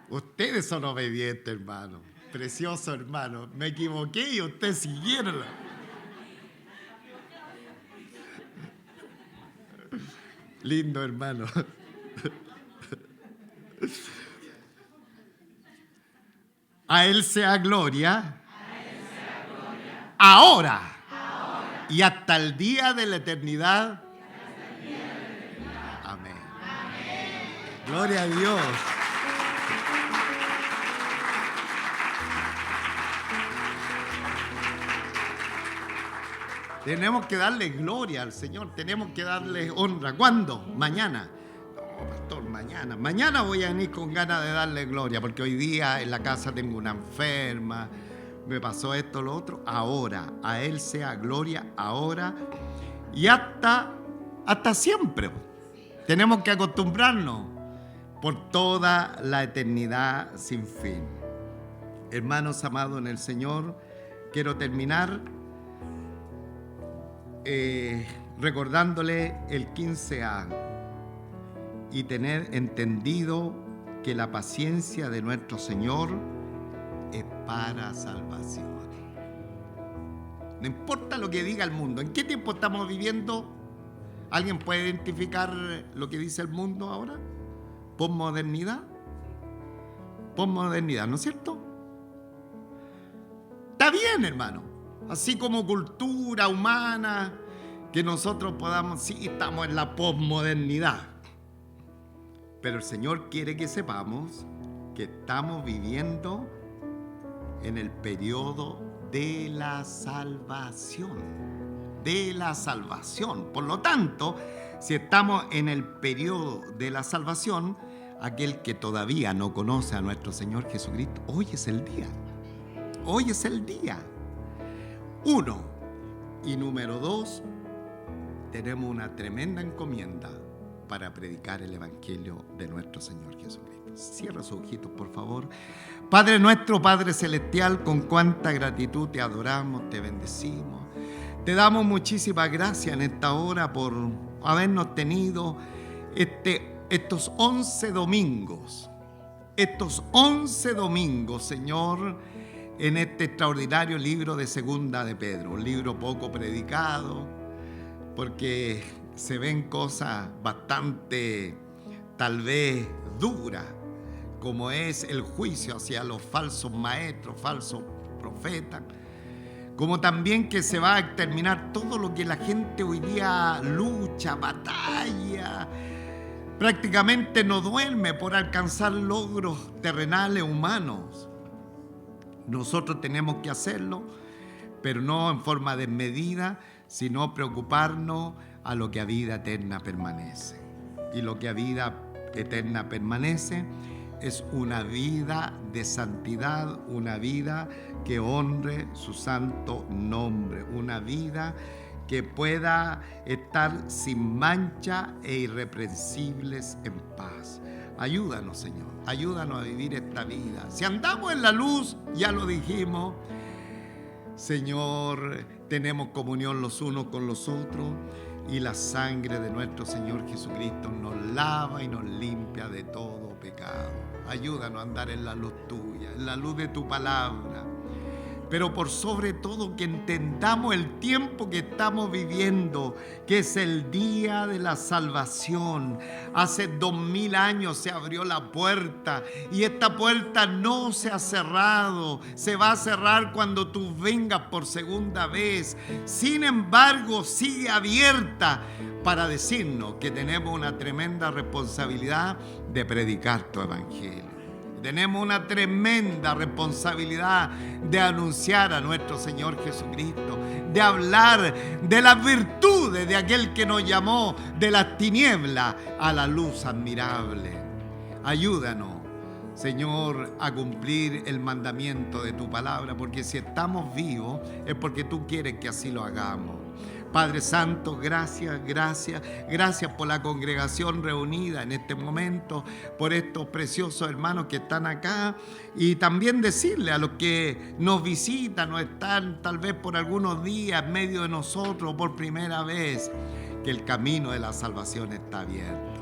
Ustedes son obedientes, hermano. Precioso, hermano. Me equivoqué y ustedes siguieron. Lindo, hermano. A Él sea gloria, ahora y hasta el día de la eternidad. Amén. Gloria a Dios. Tenemos que darle gloria al Señor, tenemos que darle honra. ¿Cuándo? Mañana. No, pastor, mañana. Mañana voy a venir con ganas de darle gloria, porque hoy día en la casa tengo una enferma, me pasó esto, lo otro. Ahora, a Él sea gloria ahora y hasta siempre. Tenemos que acostumbrarnos por toda la eternidad sin fin. Hermanos amados en el Señor, quiero terminar recordándole el 15A y tener entendido que la paciencia de nuestro Señor es para salvación. No importa lo que diga el mundo. ¿En qué tiempo estamos viviendo? ¿Alguien puede identificar lo que dice el mundo ahora? Posmodernidad. Posmodernidad, ¿no es cierto? Está bien, hermano. Así como cultura humana, que nosotros podamos, sí, estamos en la posmodernidad. Pero el Señor quiere que sepamos que estamos viviendo en el periodo de la salvación. De la salvación. Por lo tanto, si estamos en el periodo de la salvación, aquel que todavía no conoce a nuestro Señor Jesucristo, hoy es el día. Hoy es el día. 1. Y número 2, tenemos una tremenda encomienda para predicar el Evangelio de nuestro Señor Jesucristo. Cierra sus ojitos, por favor. Padre nuestro, Padre celestial, con cuánta gratitud te adoramos, te bendecimos. Te damos muchísimas gracias en esta hora por habernos tenido estos 11 domingos. Estos 11 domingos, Señor, en este extraordinario libro de Segunda de Pedro. Un libro poco predicado, porque se ven cosas bastante, tal vez, duras, como es el juicio hacia los falsos maestros, falsos profetas, como también que se va a exterminar todo lo que la gente hoy día lucha, batalla, prácticamente no duerme por alcanzar logros terrenales humanos. Nosotros tenemos que hacerlo, pero no en forma desmedida, sino preocuparnos a lo que a vida eterna permanece. Y lo que a vida eterna permanece es una vida de santidad, una vida que honre su santo nombre, una vida que pueda estar sin mancha e irreprensibles en paz. Ayúdanos, Señor, ayúdanos a vivir esta vida. Si andamos en la luz, ya lo dijimos, Señor, tenemos comunión los unos con los otros y la sangre de nuestro Señor Jesucristo nos lava y nos limpia de todo pecado. Ayúdanos a andar en la luz tuya, en la luz de tu palabra. Pero por sobre todo que entendamos el tiempo que estamos viviendo, que es el día de la salvación. Hace 2000 años se abrió la puerta y esta puerta no se ha cerrado. Se va a cerrar cuando tú vengas por segunda vez. Sin embargo, sigue abierta para decirnos que tenemos una tremenda responsabilidad de predicar tu evangelio. Tenemos una tremenda responsabilidad de anunciar a nuestro Señor Jesucristo, de hablar de las virtudes de aquel que nos llamó de las tinieblas a la luz admirable. Ayúdanos, Señor, a cumplir el mandamiento de tu palabra, porque si estamos vivos es porque tú quieres que así lo hagamos. Padre Santo, gracias por la congregación reunida en este momento, por estos preciosos hermanos que están acá, y también decirle a los que nos visitan o están tal vez por algunos días en medio de nosotros por primera vez, que el camino de la salvación está abierto.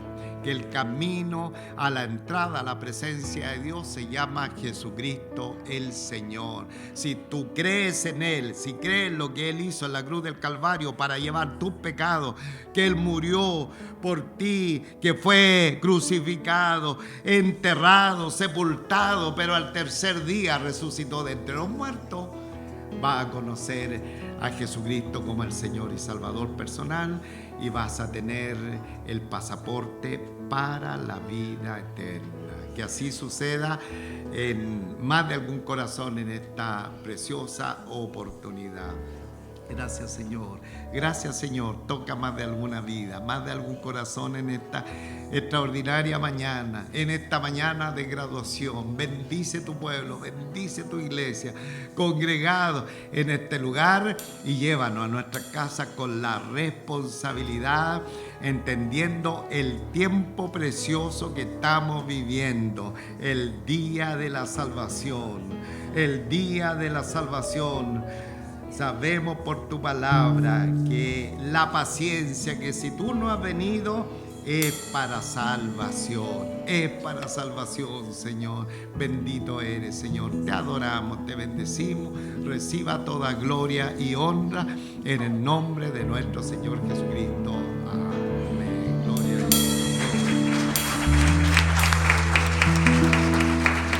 Que el camino a la entrada a la presencia de Dios se llama Jesucristo el Señor. Si tú crees en Él, si crees en lo que Él hizo en la cruz del Calvario para llevar tus pecados, que Él murió por ti, que fue crucificado, enterrado, sepultado, pero al tercer día resucitó de entre los muertos, va a conocer a Jesucristo como el Señor y Salvador personal y vas a tener el pasaporte para la vida eterna. Que así suceda en más de algún corazón en esta preciosa oportunidad. Gracias, Señor. Gracias, Señor. Toca más de alguna vida, más de algún corazón en esta extraordinaria mañana, en esta mañana de graduación. Bendice tu pueblo, bendice tu iglesia, congregado en este lugar, y llévanos a nuestra casa con la responsabilidad, entendiendo el tiempo precioso que estamos viviendo, el día de la salvación, el día de la salvación. Sabemos por tu palabra que la paciencia, que si tú no has venido, es para salvación, Señor. Bendito eres, Señor. Te adoramos, te bendecimos. Reciba toda gloria y honra en el nombre de nuestro Señor Jesucristo.